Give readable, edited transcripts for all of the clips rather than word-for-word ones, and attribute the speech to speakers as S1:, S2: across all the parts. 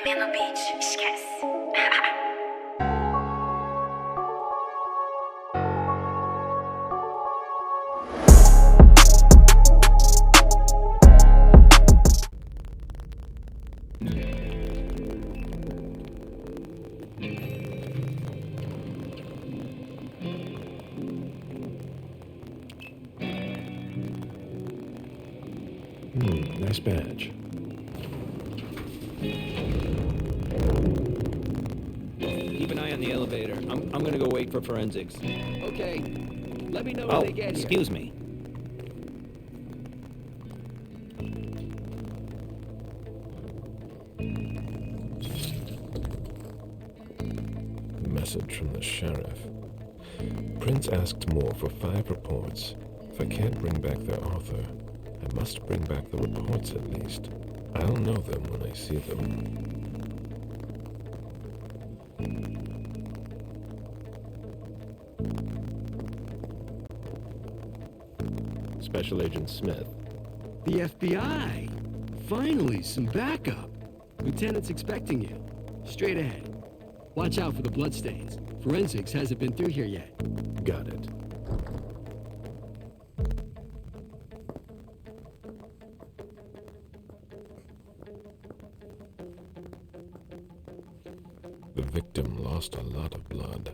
S1: Vai no beat, esquece.
S2: Nice badge.
S3: Keep an eye on the elevator. I'm gonna go wait for forensics.
S4: Okay. Let me know when they get here.
S3: Excuse me.
S2: Message from the sheriff. Prince asked more for 5 reports. If I can't bring back their author, I must bring back the reports at least. I'll know them when I see them. Special Agent Smith.
S4: The FBI. Finally, some backup. Lieutenant's expecting you. Straight ahead. Watch out for the bloodstains. Forensics hasn't been through here yet.
S2: Got it. The victim lost a lot of blood.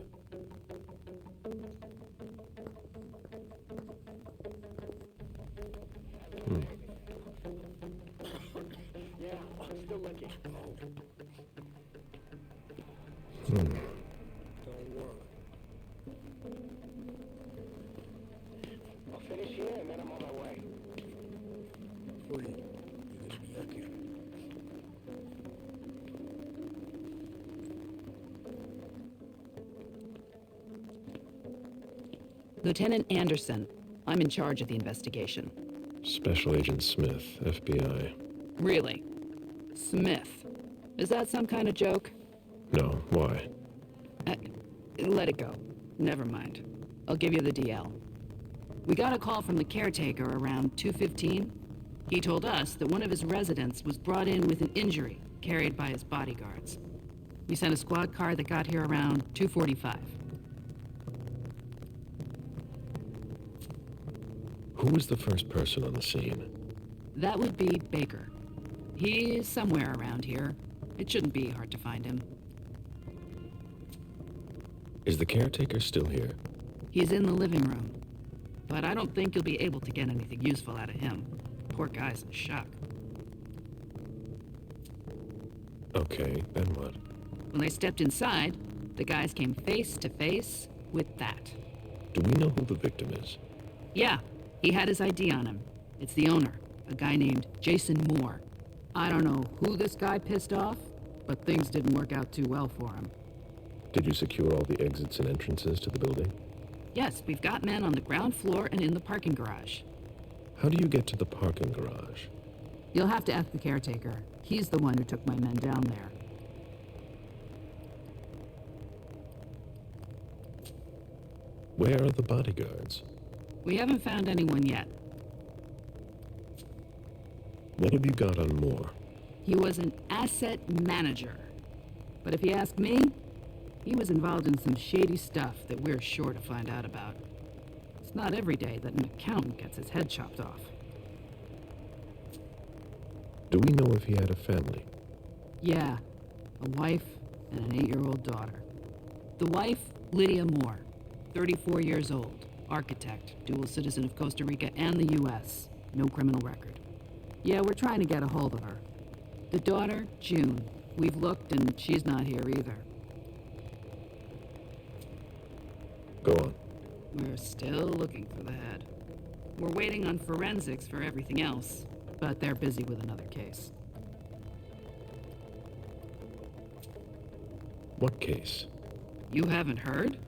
S5: I'll finish here and then I'm on my way. You're gonna be okay.
S6: Lieutenant Anderson, I'm in charge of the investigation.
S2: Special Agent Smith, FBI.
S6: Really? Smith? Is that some kind of joke?
S2: No, why?
S6: Let it go. Never mind. I'll give you the DL. We got a call from the caretaker around 2:15. He told us that one of his residents was brought in with an injury carried by his bodyguards. We sent a squad car that got here around 2:45.
S2: Who was the first person on the scene?
S6: That would be Baker. He's somewhere around here. It shouldn't be hard to find him.
S2: Is the caretaker still here?
S6: He's in the living room. But I don't think you'll be able to get anything useful out of him. Poor guy's in shock.
S2: Okay, then what?
S6: When they stepped inside, the guys came face to face with that.
S2: Do we know who the victim is?
S6: Yeah, he had his ID on him. It's the owner, a guy named Jason Moore. I don't know who this guy pissed off, but things didn't work out too well for him.
S2: Did you secure all the exits and entrances to the building?
S6: Yes, we've got men on the ground floor and in the parking garage.
S2: How do you get to the parking garage?
S6: You'll have to ask the caretaker. He's the one who took my men down there.
S2: Where are the bodyguards?
S6: We haven't found anyone yet.
S2: What have you got on Moore?
S6: He was an asset manager. But if you ask me, he was involved in some shady stuff that we're sure to find out about. It's not every day that an accountant gets his head chopped off.
S2: Do we know if he had a family?
S6: Yeah, a wife and an 8-year-old daughter. The wife, Lydia Moore, 34 years old, architect, dual citizen of Costa Rica and the U.S., no criminal record. Yeah, we're trying to get a hold of her. The daughter, June. We've looked and she's not here either.
S2: Go on.
S6: We're still looking for the head. We're waiting on forensics for everything else, but they're busy with another case.
S2: What case?
S6: You haven't heard?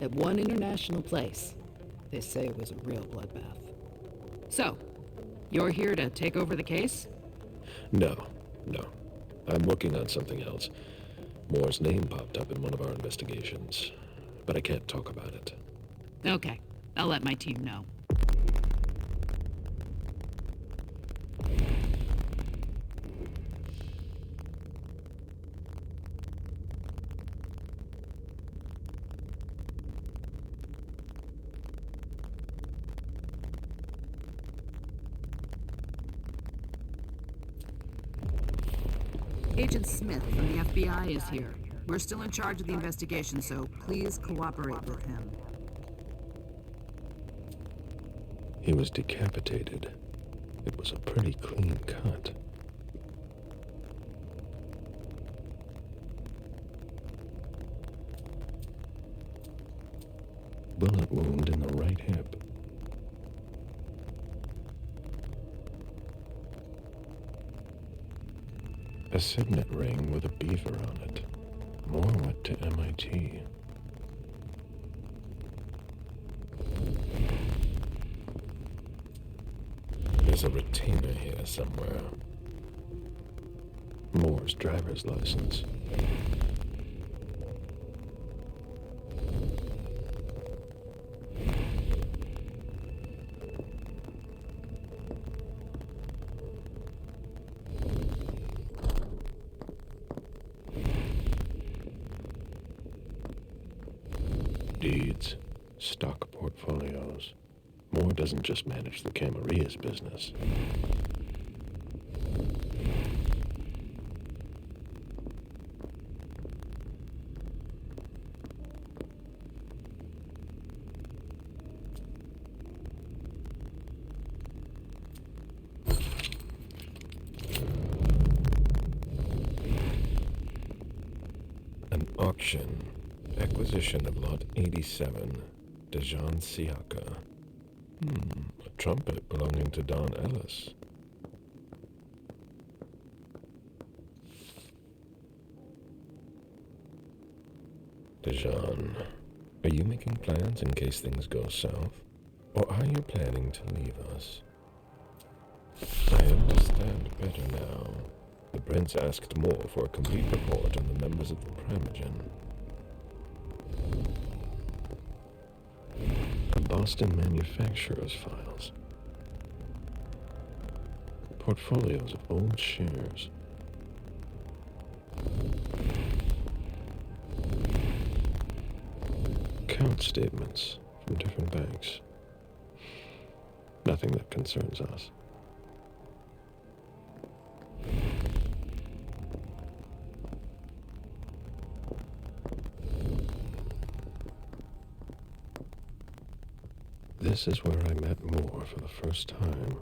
S6: At one international place. They say it was a real bloodbath. So, you're here to take over the case?
S2: No. I'm working on something else. Moore's name popped up in one of our investigations, but I can't talk about it.
S6: Okay, I'll let my team know. Agent Smith from the FBI is here. We're still in charge of the investigation, so please cooperate with him.
S2: He was decapitated. It was a pretty clean cut. Bullet wound in the right hip. A signet ring with a beaver on it. Moore went to MIT. There's a retainer here somewhere. Moore's driver's license. Deeds, stock portfolios. Moore doesn't just manage the Camaria's business. An auction. Acquisition of Lot 87, Dejan Siaka. A trumpet belonging to Don Ellis. Dejan, are you making plans in case things go south? Or are you planning to leave us? I understand better now. The prince asked Moore for a complete report on the members of the Primogen. A Boston manufacturer's files. Portfolios of old shares. Account statements from different banks. Nothing that concerns us. This is where I met Moore for the first time.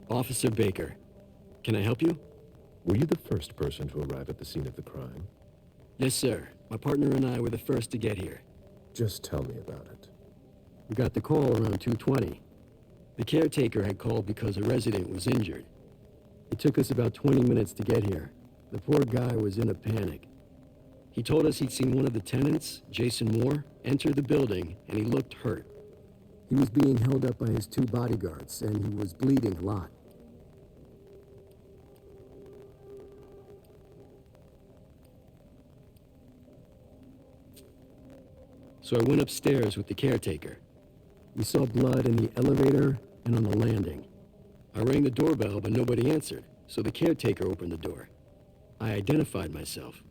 S4: Officer Baker, can I help you?
S2: Were you the first person to arrive at the scene of the crime?
S4: Yes, sir. My partner and I were the first to get here.
S2: Just tell me about it.
S4: We got the call around 2:20. The caretaker had called because a resident was injured. It took us about 20 minutes to get here. The poor guy was in a panic. He told us he'd seen one of the tenants, Jason Moore, enter the building, and he looked hurt. He was being held up by his 2 bodyguards, and he was bleeding a lot. So I went upstairs with the caretaker. We saw blood in the elevator and on the landing. I rang the doorbell, but nobody answered, so the caretaker opened the door. I identified myself.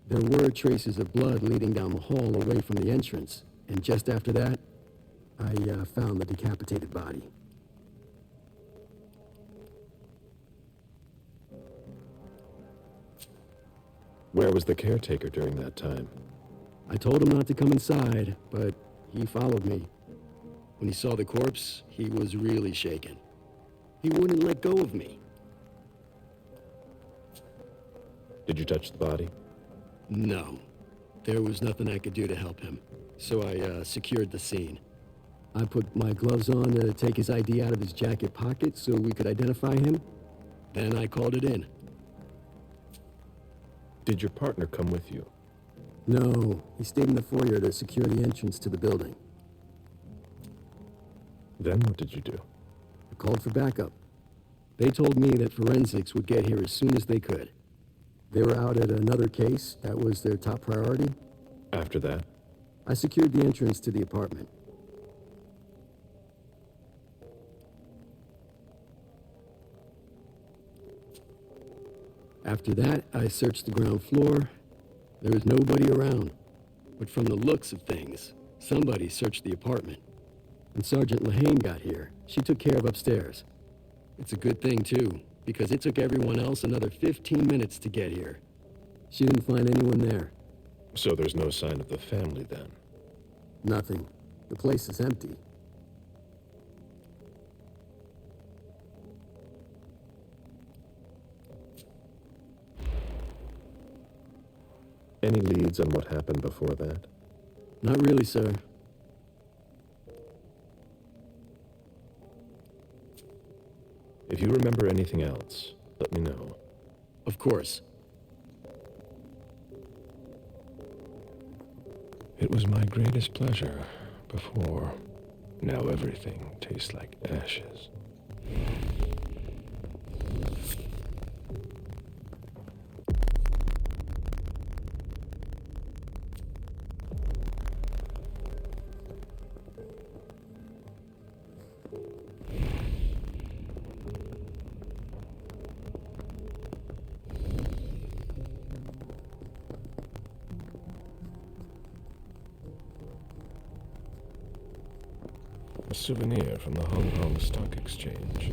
S4: There were traces of blood leading down the hall away from the entrance, and just after that, I found the decapitated body.
S2: Where was the caretaker during that time?
S4: I told him not to come inside, but he followed me. When he saw the corpse, he was really shaken. He wouldn't let go of me.
S2: Did you touch the body?
S4: No. There was nothing I could do to help him, so I secured the scene. I put my gloves on to take his ID out of his jacket pocket so we could identify him. Then I called it in.
S2: Did your partner come with you?
S4: No, he stayed in the foyer to secure the entrance to the building.
S2: Then what did you do?
S4: I called for backup. They told me that forensics would get here as soon as they could. They were out at another case. That was their top priority.
S2: After that?
S4: I secured the entrance to the apartment. After that, I searched the ground floor. There was nobody around. But from the looks of things, somebody searched the apartment. When Sergeant Lehane got here, she took care of upstairs. It's a good thing, too, because it took everyone else another 15 minutes to get here. She didn't find anyone there.
S2: So there's no sign of the family then?
S4: Nothing. The place is empty.
S2: Any leads on what happened before that?
S4: Not really, sir.
S2: If you remember anything else, let me know.
S4: Of course.
S2: It was my greatest pleasure before. Now everything tastes like ashes. A souvenir from the Hong Kong Stock Exchange.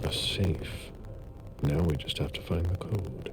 S2: A safe. Now we just have to find the code.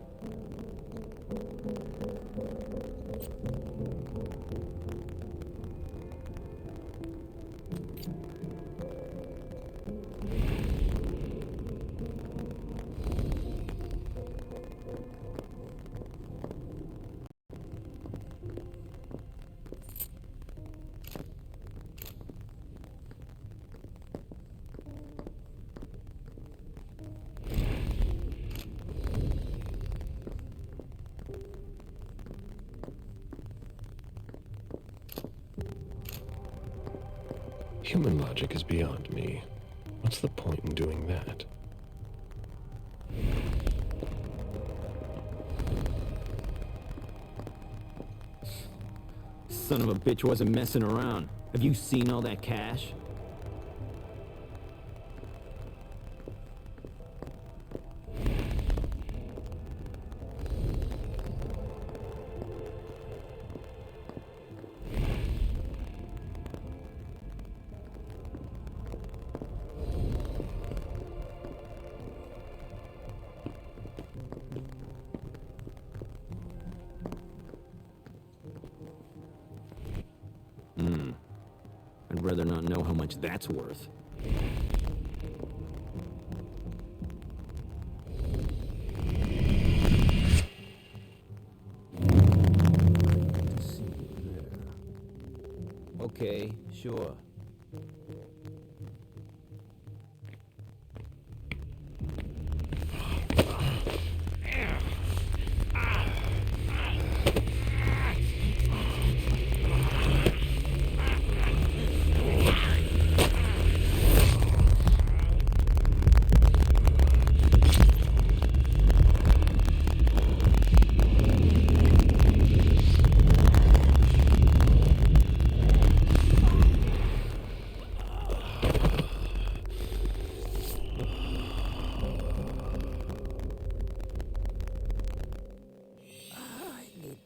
S2: Human logic is beyond me. What's the point in doing that?
S3: Son of a bitch wasn't messing around. Have you seen all that cash? I'd rather not know how much that's worth. Okay, sure.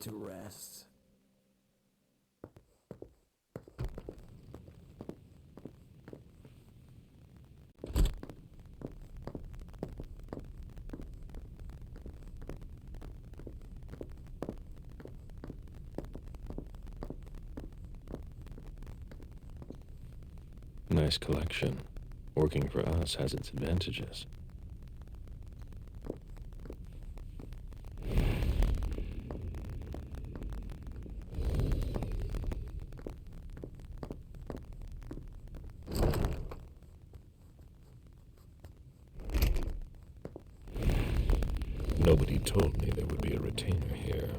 S3: To rest.
S2: Nice collection. Working for us has its advantages. Nobody told me there would be a retainer here.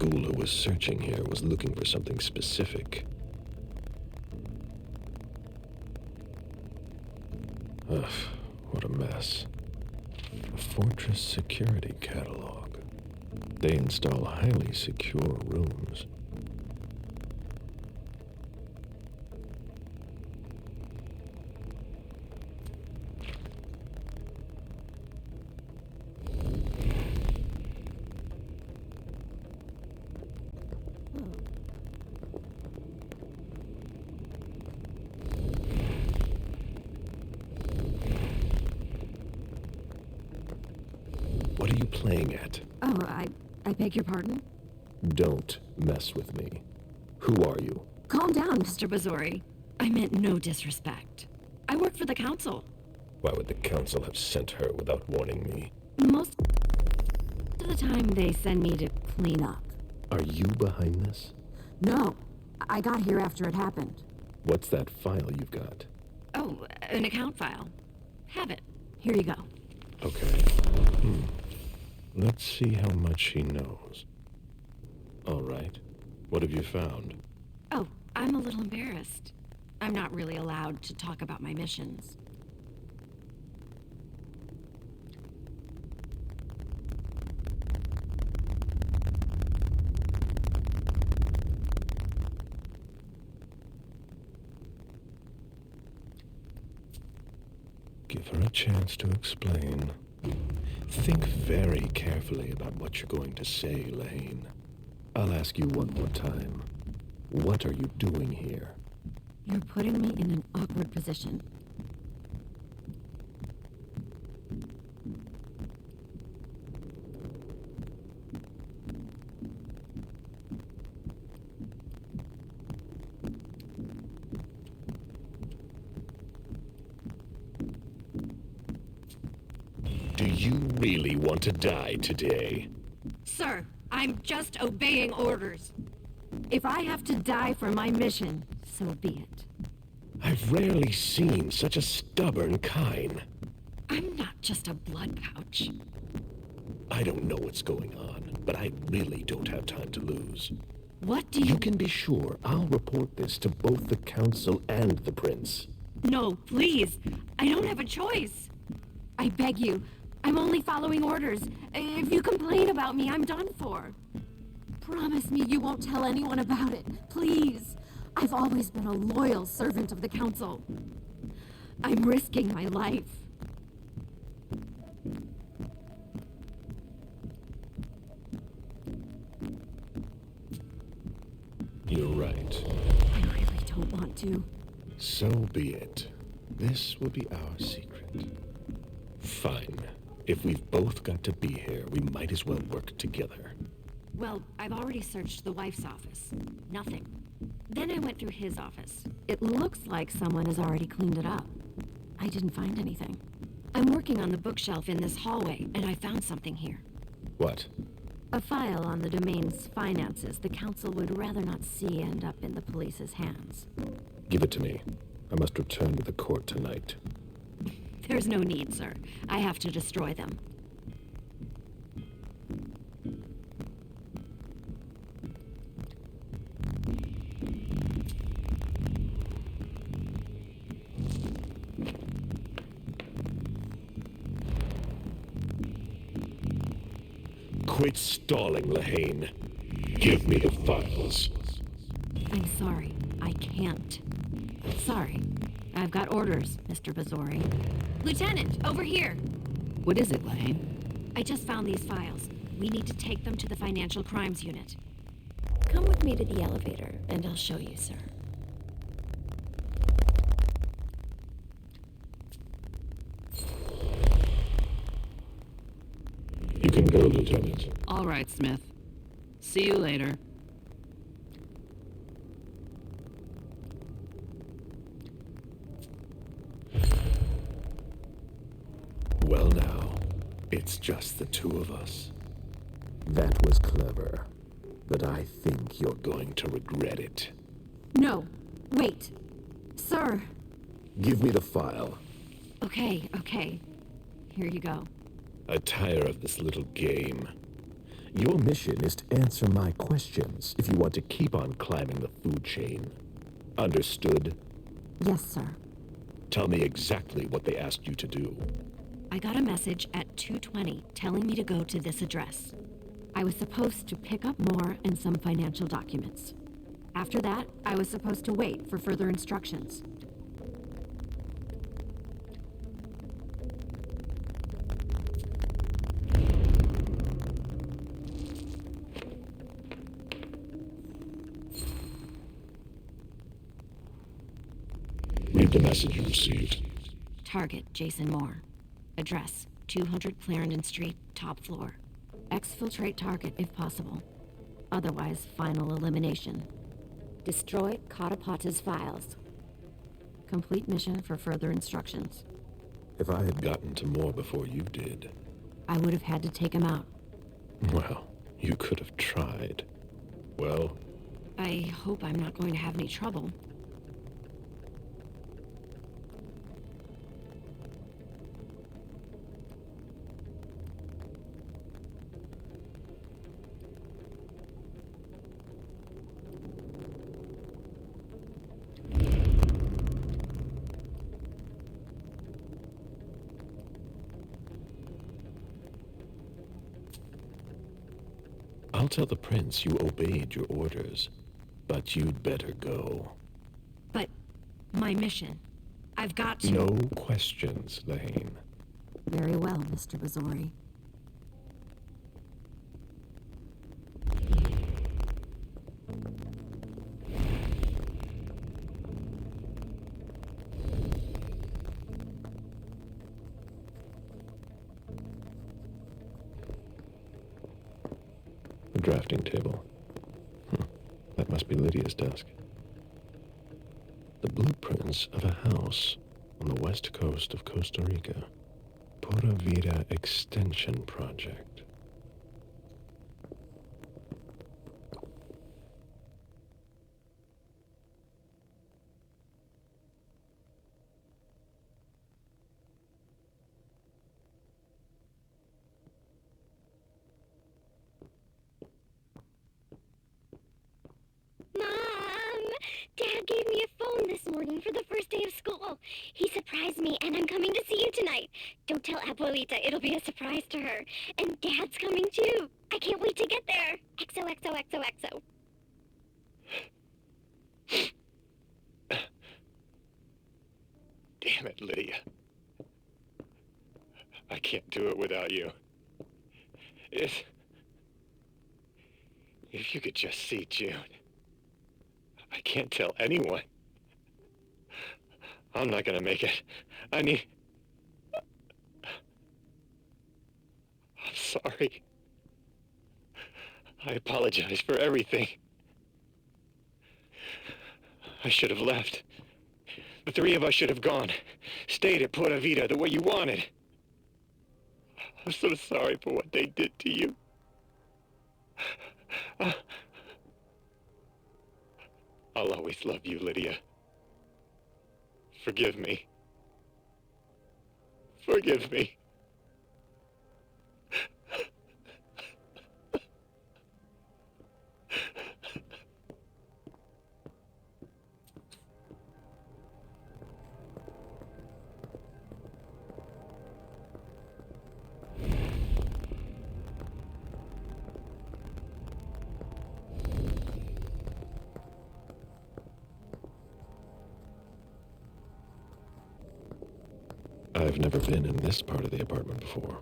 S2: ghoul who was searching here was looking for something specific. Ugh, what a mess. A fortress security catalog. They install highly secure rooms. What are you playing at?
S7: Oh, I beg your pardon?
S2: Don't mess with me. Who are you?
S7: Calm down, Mr. Bazori. I meant no disrespect. I work for the council.
S2: Why would the council have sent her without warning me?
S7: Most of the time they send me to clean up.
S2: Are you behind this?
S7: No, I got here after it happened.
S2: What's that file you've got?
S7: Oh, an account file. Have it. Here you go.
S2: Okay. Let's see how much she knows. All right. What have you found?
S7: Oh, I'm a little embarrassed. I'm not really allowed to talk about my missions.
S2: Give her a chance to explain. Think very carefully about what you're going to say, Lane. I'll ask you one more time. What are you doing here?
S7: You're putting me in an awkward position.
S2: Do you really want to die today?
S7: Sir, I'm just obeying orders. If I have to die for my mission, so be it.
S2: I've rarely seen such a stubborn kind.
S7: I'm not just a blood pouch.
S2: I don't know what's going on, but I really don't have time to lose.
S7: What do
S2: You
S7: you...
S2: can be sure I'll report this to both the council and the prince.
S7: No, please. I don't have a choice. I beg you. I'm only following orders. If you complain about me, I'm done for. Promise me you won't tell anyone about it. Please. I've always been a loyal servant of the council. I'm risking my life.
S2: You're right.
S7: I really don't want to.
S2: So be it. This will be our secret. Fine. If we've both got to be here, we might as well work together.
S7: Well, I've already searched the wife's office. Nothing. Then I went through his office. It looks like someone has already cleaned it up. I didn't find anything. I'm working on the bookshelf in this hallway, and I found something here.
S2: What?
S7: A file on the domain's finances the council would rather not see end up in the police's hands.
S2: Give it to me. I must return to the court tonight.
S7: There's no need, sir. I have to destroy them.
S2: Quit stalling, Lahane. Give me the files.
S7: I'm sorry. I can't. Sorry. I've got orders, Mr. Bazori. Lieutenant, over here!
S6: What is it, Lane?
S7: I just found these files. We need to take them to the Financial Crimes Unit. Come with me to the elevator, and I'll show you, sir.
S2: You can go, Lieutenant.
S6: All right, Smith. See you later.
S2: Well now, it's just the two of us. That was clever, but I think you're going to regret it.
S7: No, wait. Sir.
S2: Give me the file.
S7: Okay. Here you go.
S2: I tire of this little game. Your mission is to answer my questions if you want to keep on climbing the food chain. Understood?
S7: Yes, sir.
S2: Tell me exactly what they asked you to do.
S7: I got a message at 2:20 telling me to go to this address. I was supposed to pick up more and some financial documents. After that, I was supposed to wait for further instructions.
S2: Read the message you received.
S7: Target, Jason Moore. Address, 200 Clarendon Street, top floor. Exfiltrate target if possible. Otherwise, final elimination. Destroy Katapata's files. Complete mission for further instructions.
S2: If I had gotten to Moore before you did,
S7: I would have had to take him out.
S2: well, you could have tried. Well,
S7: I hope I'm not going to have any trouble.
S2: I'll tell the prince you obeyed your orders, but you'd better go.
S7: But my mission. I've got to...
S2: No questions, Lane.
S7: Very well, Mr. Bazori.
S2: The drafting table. That must be Lydia's desk. The blueprints of a house on the west coast of Costa Rica. Pura Vida Extension Project.
S1: Mom! Dad gave me a phone this morning for the first day of school. He surprised me, and I'm coming to see you tonight. Don't tell Abuelita. It'll be a surprise to her. And Dad's coming too. I can't wait to get there. XOXOXOXO.
S8: Damn it, Lydia. I can't do it without you. If you could just see June. I can't tell anyone. I'm not gonna make it. I'm sorry. I apologize for everything. I should have left. The three of us should have gone. Stayed at Pura Vida the way you wanted. I'm so sorry for what they did to you. I'll always love you, Lydia. Forgive me. Forgive me.
S2: I've never been in this part of the apartment before.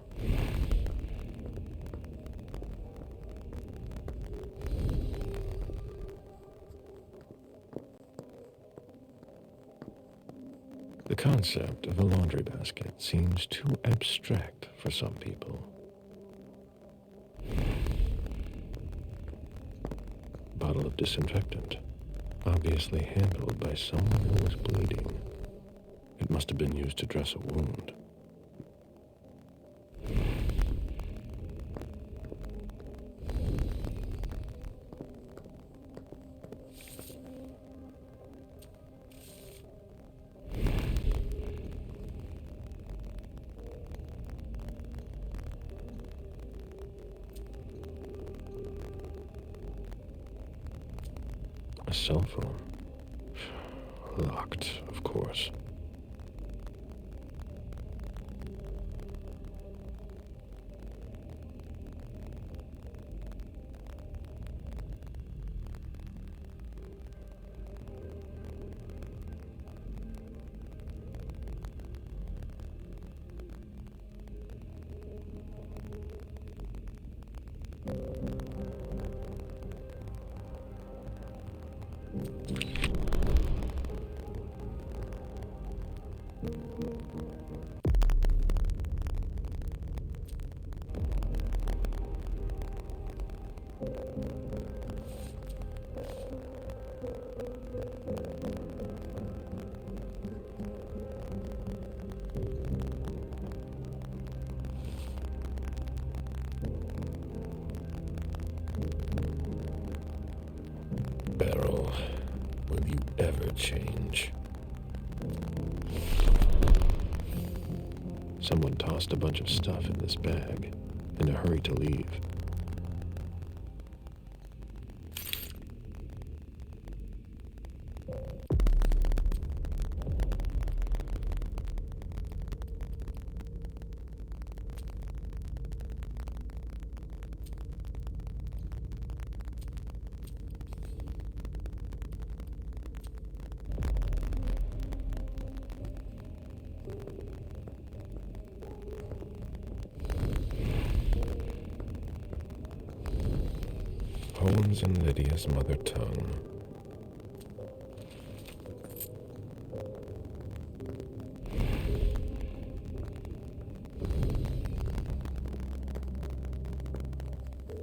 S2: The concept of a laundry basket seems too abstract for some people. Bottle of disinfectant, obviously handled by someone who was bleeding. It must have been used to dress a wound. A cell phone. Locked, of course. Beryl, will you ever change? Someone tossed a bunch of stuff in this bag, in a hurry to leave. Poems in Lydia's mother tongue.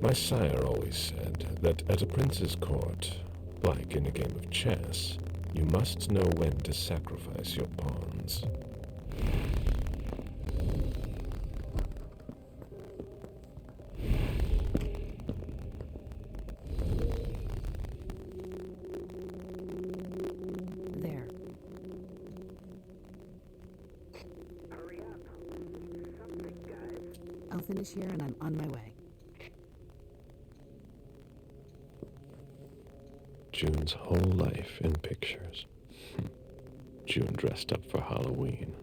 S2: My sire always said that at a prince's court, like in a game of chess, you must know when to sacrifice your pawns.
S6: There.
S5: Hurry up. Something, guys.
S6: I'll finish here and I'm on my way.
S2: June's whole life in pictures. June dressed up for Halloween.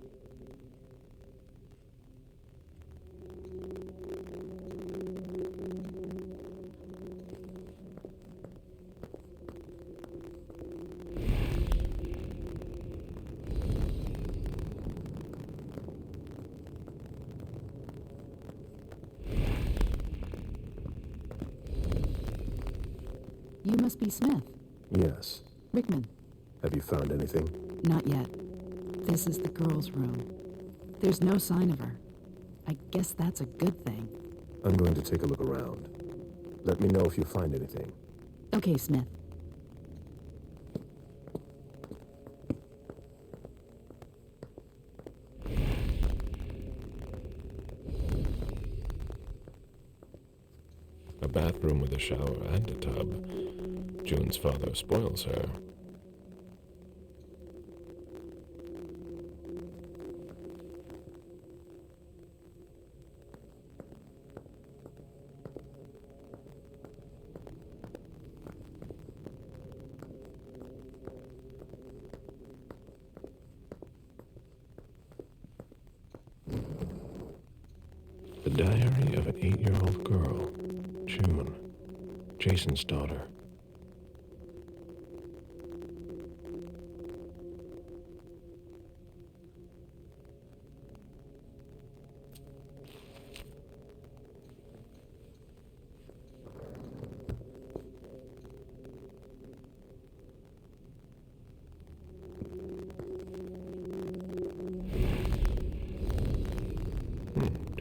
S6: You must be Smith.
S4: Yes.
S6: Rickman.
S4: Have you found anything?
S6: Not yet. This is the girl's room. There's no sign of her. I guess that's a good thing.
S4: I'm going to take a look around. Let me know if you find anything.
S6: Okay, Smith.
S2: A bathroom with a shower and a tub. June's father spoils her. The diary of an 8-year-old girl, June, Jason's daughter.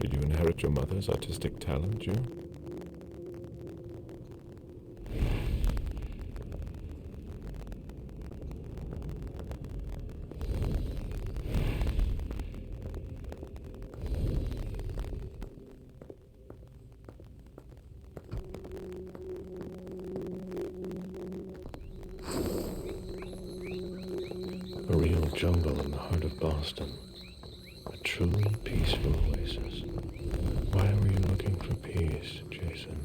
S2: Did you inherit your mother's artistic talent, June? A real jungle in the heart of Boston. A truly peaceful oasis. Why were you looking for peace, Jason?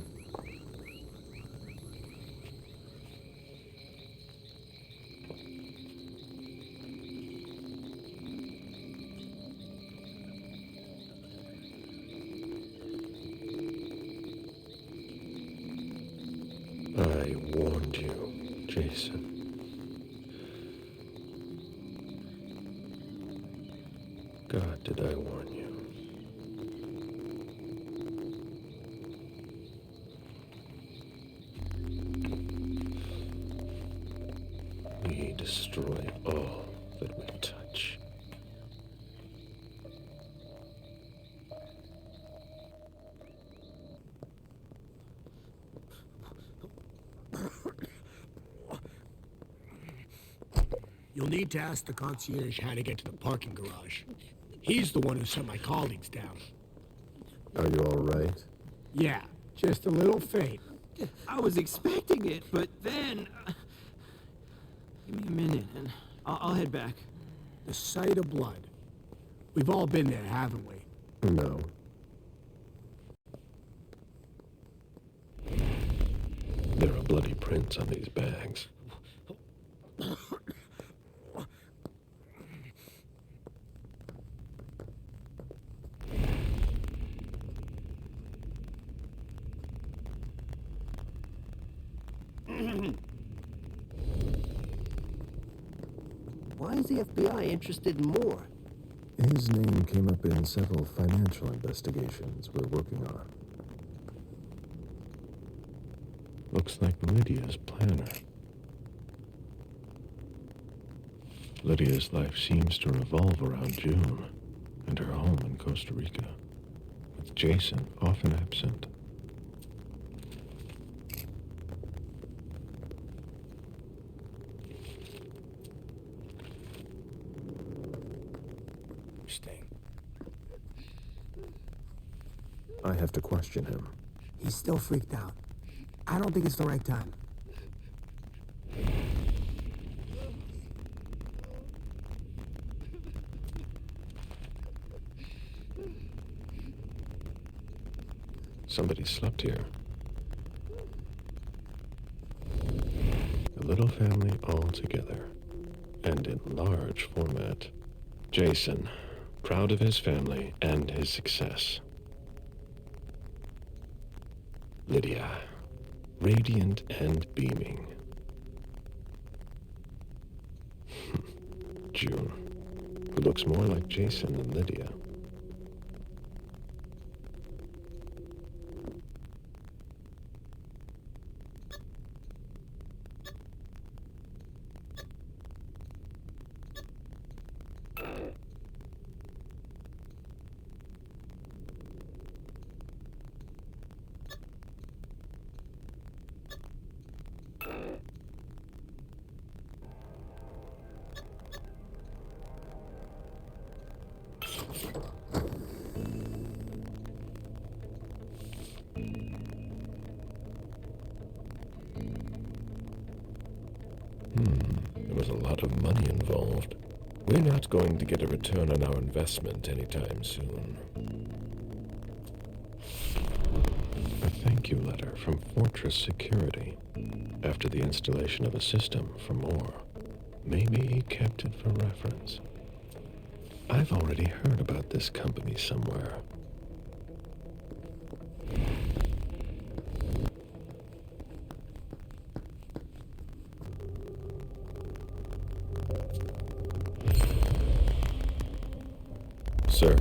S2: Jason. God, did I warn you? We destroy all that we touch.
S5: You'll need to ask the concierge how to get to the parking garage. He's the one who sent my colleagues down.
S2: Are you all right?
S5: Yeah, just a little faint.
S3: I was expecting it, but then... give me a minute, and I'll head back.
S5: The sight of blood. We've all been there, haven't we?
S2: No. There are bloody prints on these bags.
S9: Why is the FBI interested in Moore?
S2: His name came up in several financial investigations we're working on. Looks like Lydia's planner. Lydia's life seems to revolve around June and her home in Costa Rica, with Jason often absent. I have to question him.
S5: He's still freaked out. I don't think it's the right time.
S2: Somebody slept here. A little family all together, and in large format. Jason, proud of his family and his success. Lydia, radiant and beaming. June, who looks more like Jason than Lydia. There was a lot of money involved. We're not going to get a return on our investment anytime soon. A thank you letter from Fortress Security after the installation of a system for more. Maybe he kept it for reference. I've already heard about this company somewhere. Sir,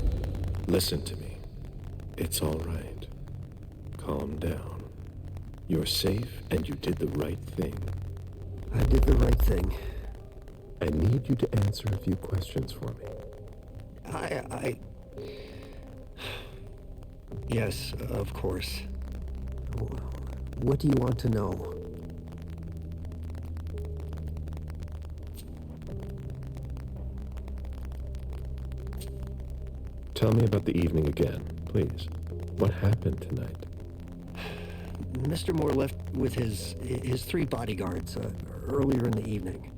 S2: listen to me. It's all right. Calm down. You're safe and you did the right thing.
S9: I did the right thing.
S2: I need you to answer a few questions for me.
S9: Yes, of course. What do you want to know?
S2: Tell me about the evening again, please. What happened tonight?
S9: Mr. Moore left with his three bodyguards earlier in the evening.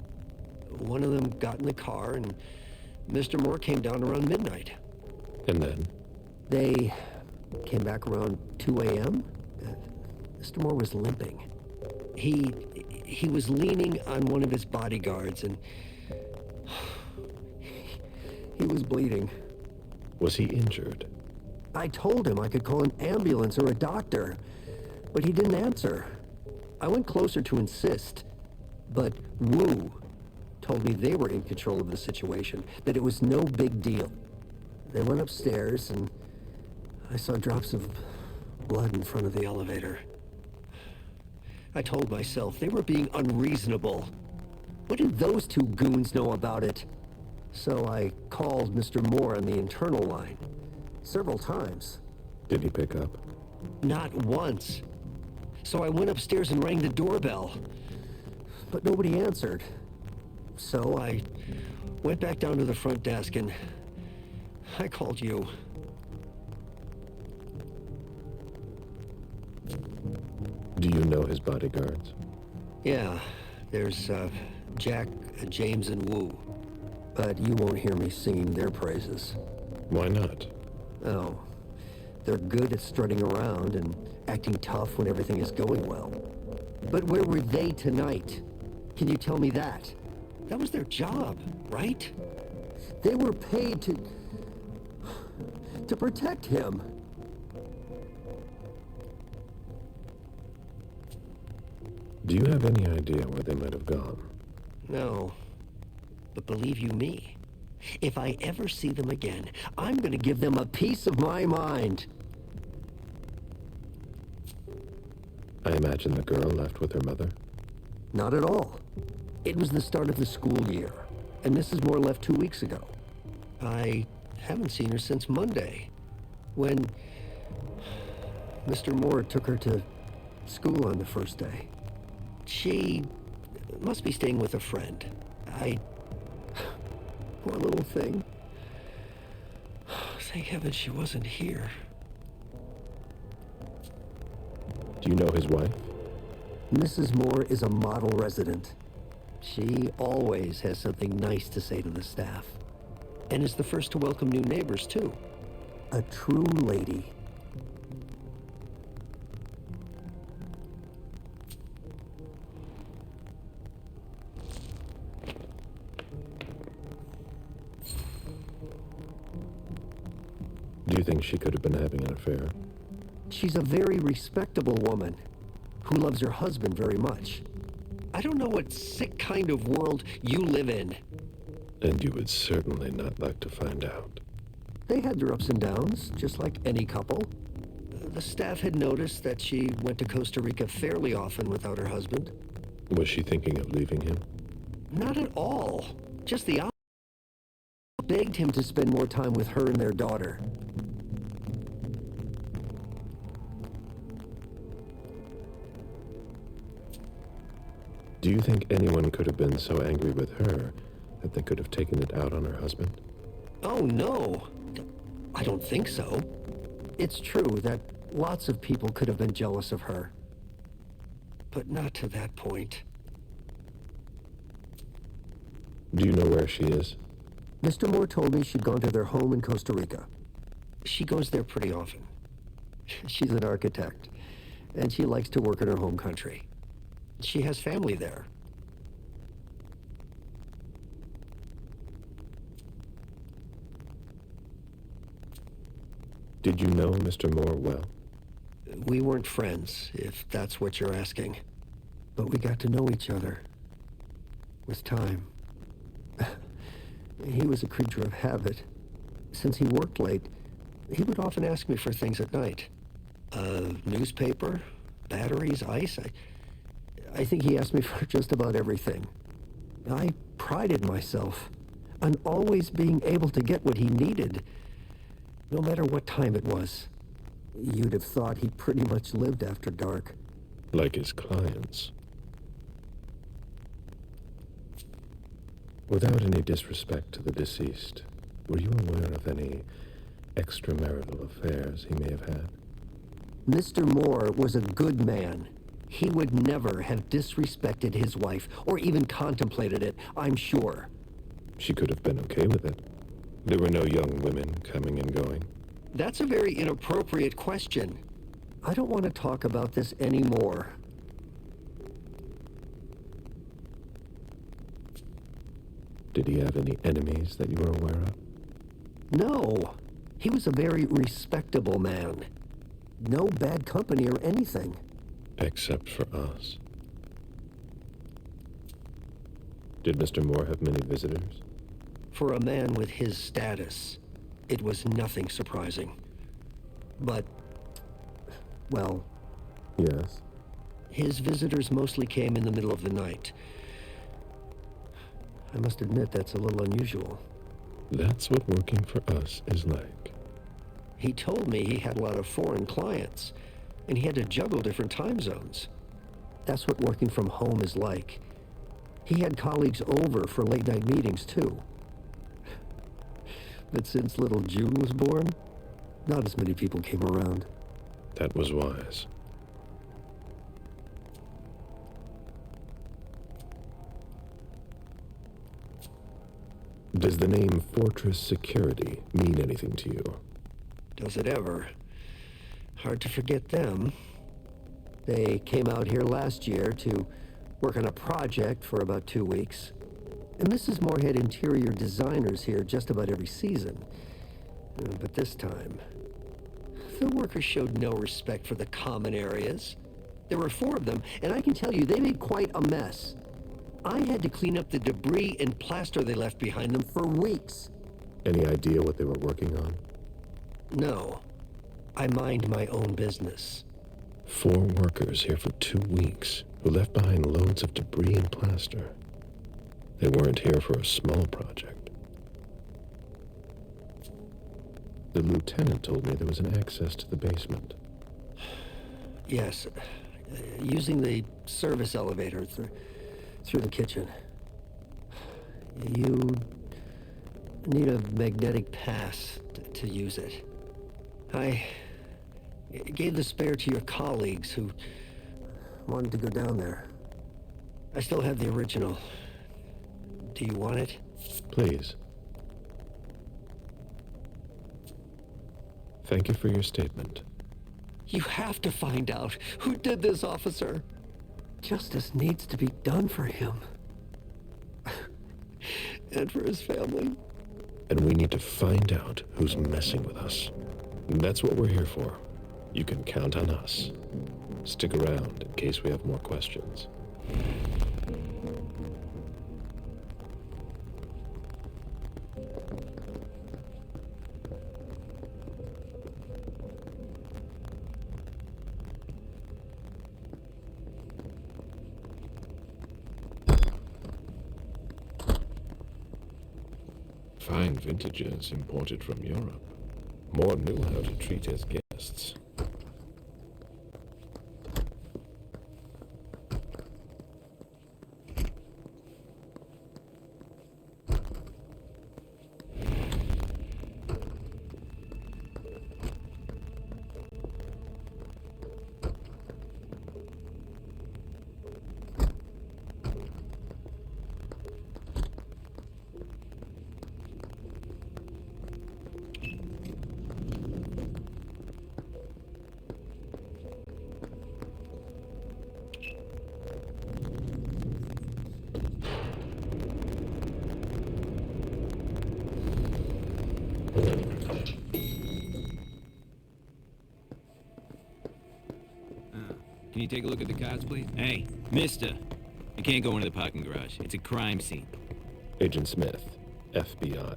S9: One of them got in the car, and Mr. Moore came down around midnight.
S2: And then?
S9: They came back around 2 a.m. Mr. Moore was limping. He was leaning on one of his bodyguards, and he was bleeding.
S2: Was he injured?
S9: I told him I could call an ambulance or a doctor, but he didn't answer. I went closer to insist. But Wu told me they were in control of the situation, that it was no big deal. They went upstairs, and I saw drops of blood in front of the elevator. I told myself they were being unreasonable. What did those two goons know about it? So I called Mr. Moore on the internal line. Several times.
S2: Did he pick up?
S9: Not once. So I went upstairs and rang the doorbell. But nobody answered. So I went back down to the front desk and I called you.
S2: Do you know his bodyguards?
S9: Yeah, there's Jack, James, and Wu. But you won't hear me singing their praises.
S2: Why not?
S9: Oh, they're good at strutting around and acting tough when everything is going well. But where were they tonight? Can you tell me that? That was their job, right? They were paid to protect him.
S2: Do you have any idea where they might have gone?
S9: No. But believe you me, if I ever see them again, I'm gonna give them a piece of my mind.
S2: I imagine the girl left with her mother?
S9: Not at all. It was the start of the school year, and Mrs. Moore left 2 weeks ago. I haven't seen her since Monday, when Mr. Moore took her to school on the first day. She must be staying with a friend. Poor little thing. Thank heaven she wasn't here.
S2: Do you know his wife?
S9: Mrs. Moore is a model resident. She always has something nice to say to the staff. And is the first to welcome new neighbors, too. A true lady.
S2: Do you think she could have been having an affair?
S9: She's a very respectable woman who loves her husband very much. I don't know what sick kind of world you live in.
S2: And you would certainly not like to find out.
S9: They had their ups and downs, just like any couple. The staff had noticed that she went to Costa Rica fairly often without her husband.
S2: Was she thinking of leaving him?
S9: Not at all. Just the opposite. Begged him to spend more time with her and their daughter.
S2: Do you think anyone could have been so angry with her that they could have taken it out on her husband?
S9: Oh, no. I don't think so. It's true that lots of people could have been jealous of her. But not to that point.
S2: Do you know where she is?
S9: Mr. Moore told me she'd gone to their home in Costa Rica. She goes there pretty often. She's an architect, and she likes to work in her home country. She has family there.
S2: Did you know Mr. Moore well?
S9: We weren't friends, if that's what you're asking. But we got to know each other. With time. He was a creature of habit. Since he worked late, he would often ask me for things at night. A newspaper, batteries, ice. I think he asked me for just about everything. I prided myself on always being able to get what he needed, no matter what time it was. You'd have thought he pretty much lived after dark.
S2: Like his clients. Without any disrespect to the deceased, were you aware of any extramarital affairs he may have had?
S9: Mr. Moore was a good man. He would never have disrespected his wife, or even contemplated it, I'm sure.
S2: She could have been okay with it. There were no young women coming and going.
S9: That's a very inappropriate question. I don't want to talk about this anymore.
S2: Did he have any enemies that you were aware of?
S9: No. He was a very respectable man. No bad company or anything.
S2: Except for us. Did Mr. Moore have many visitors?
S9: For a man with his status, it was nothing surprising. But, well,
S2: Yes.
S9: his visitors mostly came in the middle of the night. I must admit that's a little unusual.
S2: That's what working for us is like.
S9: He told me he had a lot of foreign clients, and he had to juggle different time zones. That's what working from home is like. He had colleagues over for late-night meetings, too. But since little June was born, not as many people came around.
S2: That was wise. Does the name Fortress Security mean anything to you?
S9: Does it ever? Hard to forget them. They came out here last year to work on a project for about 2 weeks. And Mrs. Moore had interior designers here just about every season. But this time, the workers showed no respect for the common areas. There were 4 of them, and I can tell you, they made quite a mess. I had to clean up the debris and plaster they left behind them for weeks.
S2: Any idea what they were working on?
S9: No. I mind my own business.
S2: 4 workers here for 2 weeks who left behind loads of debris and plaster. They weren't here for a small project. The lieutenant told me there was an access to the basement.
S9: Yes, using the service elevator through the kitchen. You need a magnetic pass to use it. I gave the spare to your colleagues who wanted to go down there. I still have the original. Do you want it?
S2: Please. Thank you for your statement.
S9: You have to find out who did this, officer. Justice needs to be done for him. And for his family.
S2: And we need to find out who's messing with us. That's what we're here for. You can count on us. Stick around in case we have more questions. Fine vintages imported from Europe. Moore knew how to treat his guests.
S3: Can you take a look at the cars, please? Hey, mister. You can't go into the parking garage. It's a crime scene.
S2: Agent Smith, FBI.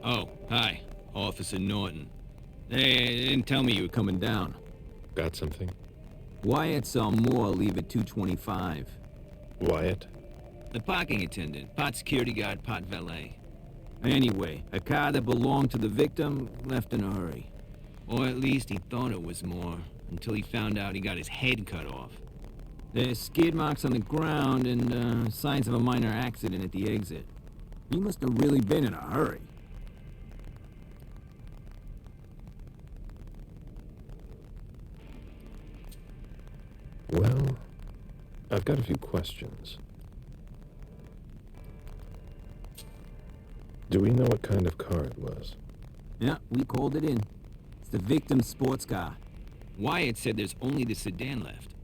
S3: Oh, hi. Officer Norton. Hey, they didn't tell me you were coming down.
S2: Got something?
S3: Wyatt saw Moore leave at 2:25.
S2: Wyatt?
S3: The parking attendant. Part security guard, part valet. Anyway, a car that belonged to the victim left in a hurry. Or at least he thought it was Moore, until he found out he got his head cut off. There's skid marks on the ground and signs of a minor accident at the exit. He must have really been in a hurry.
S2: Well, I've got a few questions. Do we know what kind of car it was?
S3: Yeah, we called it in. It's the victim's sports car. Wyatt said there's only the sedan left.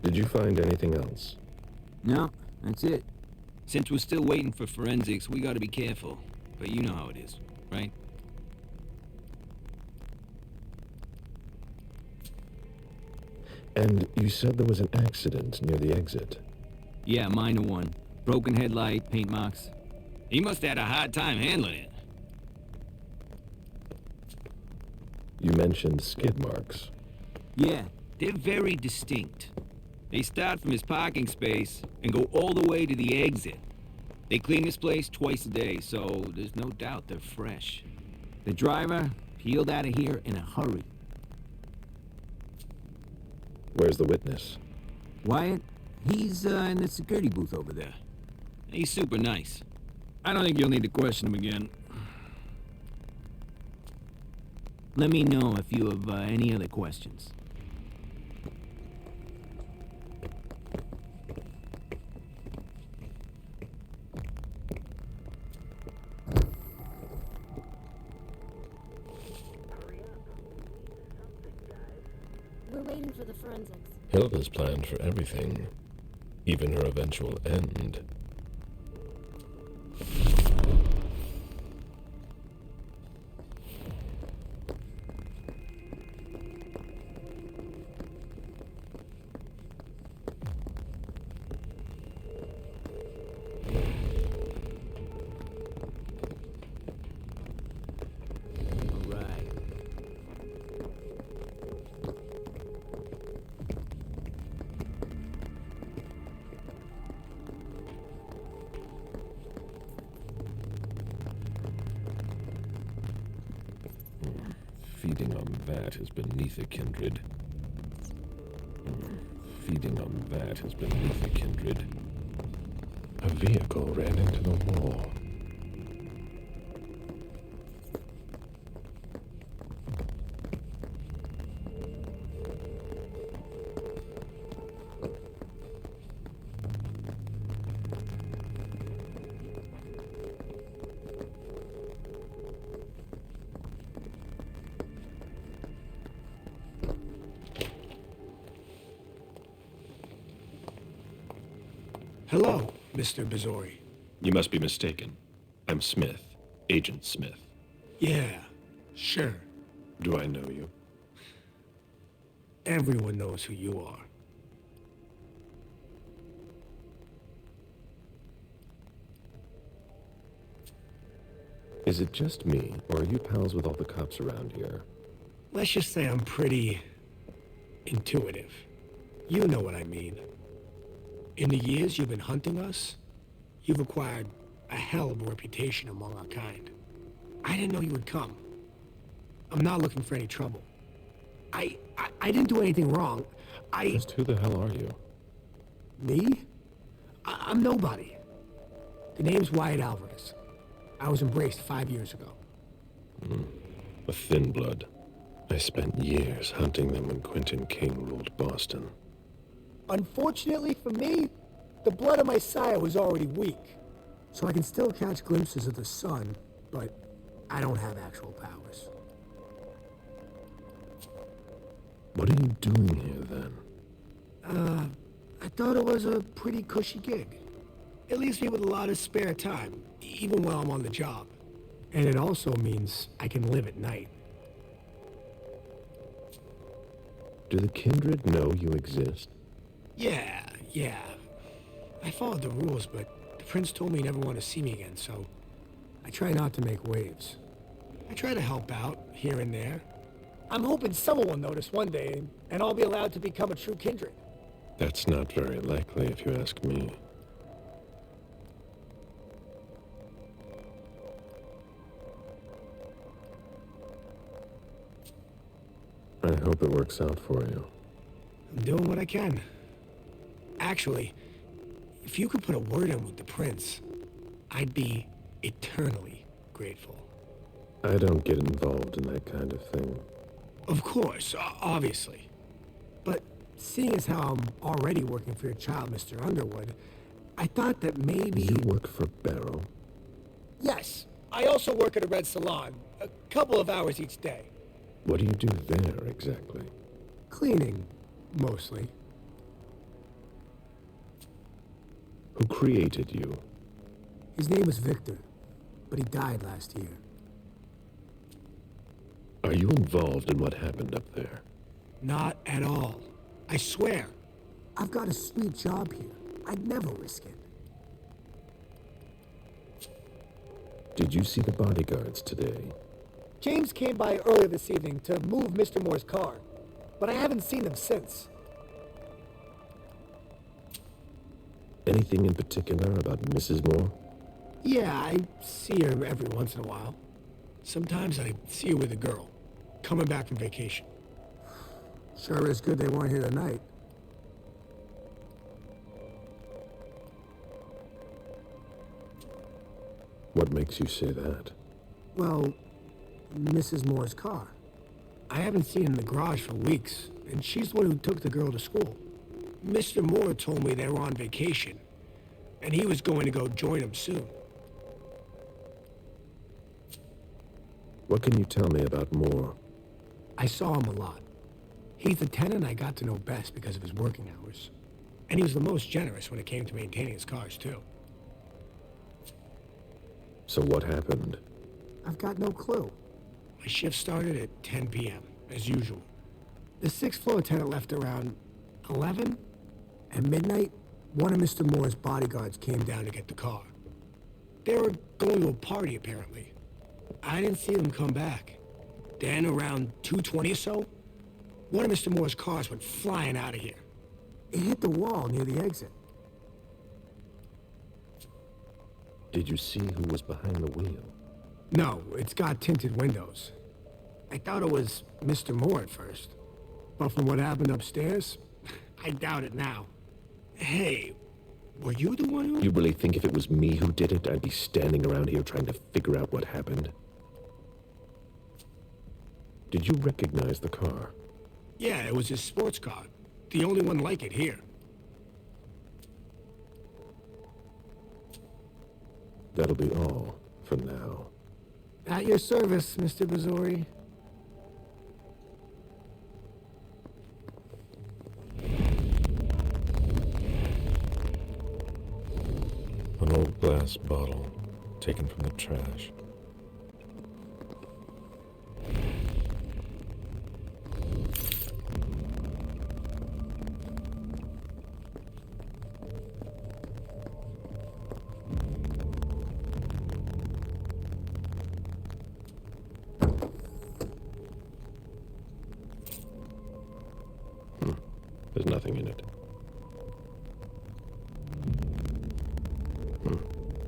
S2: Did you find anything else?
S3: No, that's it. Since we're still waiting for forensics, we gotta be careful. But you know how it is, right?
S2: And you said there was an accident near the exit.
S3: Yeah, minor one. Broken headlight, paint marks. He must have had a hard time handling it.
S2: You mentioned skid marks.
S3: Yeah, they're very distinct. They start from his parking space and go all the way to the exit. They clean this place twice a day, so there's no doubt they're fresh. The driver peeled out of here in a hurry.
S2: Where's the witness?
S3: Wyatt, he's in the security booth over there. He's super nice. I don't think you'll need to question him again. Let me know if you have any other questions.
S1: We're waiting for the forensics.
S2: Hilda's planned for everything, even her eventual end. Feeding on that is beneath a kindred. Feeding on that is beneath a kindred. A vehicle ran into the wall.
S5: Hello, Mr. Bizori.
S2: You must be mistaken. I'm Smith, Agent Smith.
S5: Yeah, sure.
S2: Do I know you?
S5: Everyone knows who you are.
S2: Is it just me, or are you pals with all the cops around here?
S5: Let's just say I'm pretty intuitive. You know what I mean. In the years you've been hunting us, you've acquired a hell of a reputation among our kind. I didn't know you would come. I'm not looking for any trouble. I didn't do anything wrong.
S2: Just who the hell are you?
S5: Me? I'm nobody. The name's Wyatt Alvarez. I was embraced 5 years ago.
S2: A thin blood. I spent years hunting them when Quentin King ruled Boston.
S5: Unfortunately for me, the blood of my sire was already weak. So I can still catch glimpses of the sun, but I don't have actual powers.
S2: What are you doing here, then?
S5: I thought it was a pretty cushy gig. It leaves me with a lot of spare time, even while I'm on the job. And it also means I can live at night.
S2: Do the kindred know you exist?
S5: Yeah. I followed the rules, but the prince told me he never wanted to see me again, so I try not to make waves. I try to help out, here and there. I'm hoping someone will notice one day, and I'll be allowed to become a true kindred.
S2: That's not very likely, if you ask me. I hope it works out for you.
S5: I'm doing what I can. Actually, if you could put a word in with the prince, I'd be eternally grateful.
S2: I don't get involved in that kind of thing.
S5: Of course, obviously. But seeing as how I'm already working for your child, Mr. Underwood, I thought that maybe...
S2: You work for Barrow?
S5: Yes. I also work at a red salon, a couple of hours each day.
S2: What do you do there, exactly?
S5: Cleaning, mostly.
S2: Who created you?
S5: His name was Victor, but he died last year.
S2: Are you involved in what happened up there?
S5: Not at all. I swear.
S10: I've got a sweet job here. I'd never risk it.
S2: Did you see the bodyguards today?
S10: James came by earlier this evening to move Mr. Moore's car, but I haven't seen them since.
S2: Anything in particular about Mrs. Moore?
S5: Yeah, I see her every once in a while. Sometimes I see her with a girl, coming back from vacation.
S10: Sure is good they weren't here tonight.
S2: What makes you say that?
S10: Well, Mrs. Moore's car.
S5: I haven't seen her in the garage for weeks, and she's the one who took the girl to school. Mr. Moore told me they were on vacation, and he was going to go join them soon.
S2: What can you tell me about Moore?
S5: I saw him a lot. He's the tenant I got to know best because of his working hours. And he was the most generous when it came to maintaining his cars, too.
S2: So what happened?
S10: I've got no clue.
S5: My shift started at 10 p.m., as usual. The sixth floor tenant left around 11. At midnight, one of Mr. Moore's bodyguards came down to get the car. They were going to a party, apparently. I didn't see them come back. Then, around 2:20 or so, one of Mr. Moore's cars went flying out of here.
S10: It hit the wall near the exit.
S2: Did you see who was behind the wheel?
S5: No, it's got tinted windows. I thought it was Mr. Moore at first. But from what happened upstairs, I doubt it now. Hey, were you the one who...
S2: You really think if it was me who did it, I'd be standing around here trying to figure out what happened? Did you recognize the car?
S5: Yeah, it was his sports car. The only one like it here.
S2: That'll be all for now.
S5: At your service, Mr. Bazori.
S2: An old glass bottle taken from the trash. There's nothing in it.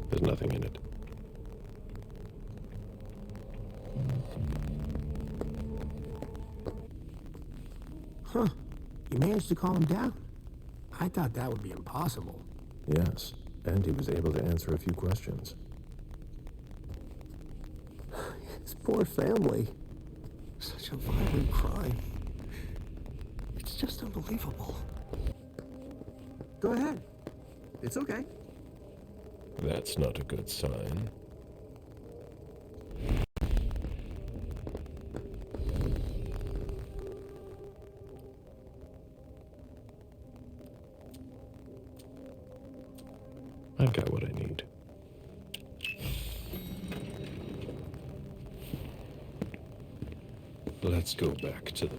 S2: There's nothing in it.
S5: Huh. You managed to calm him down? I thought that would be impossible.
S2: Yes, and he was able to answer a few questions.
S10: His poor family. Such a violent crime. It's just unbelievable. Go ahead. It's okay.
S2: That's not a good sign. I've got what I need. Let's go back to the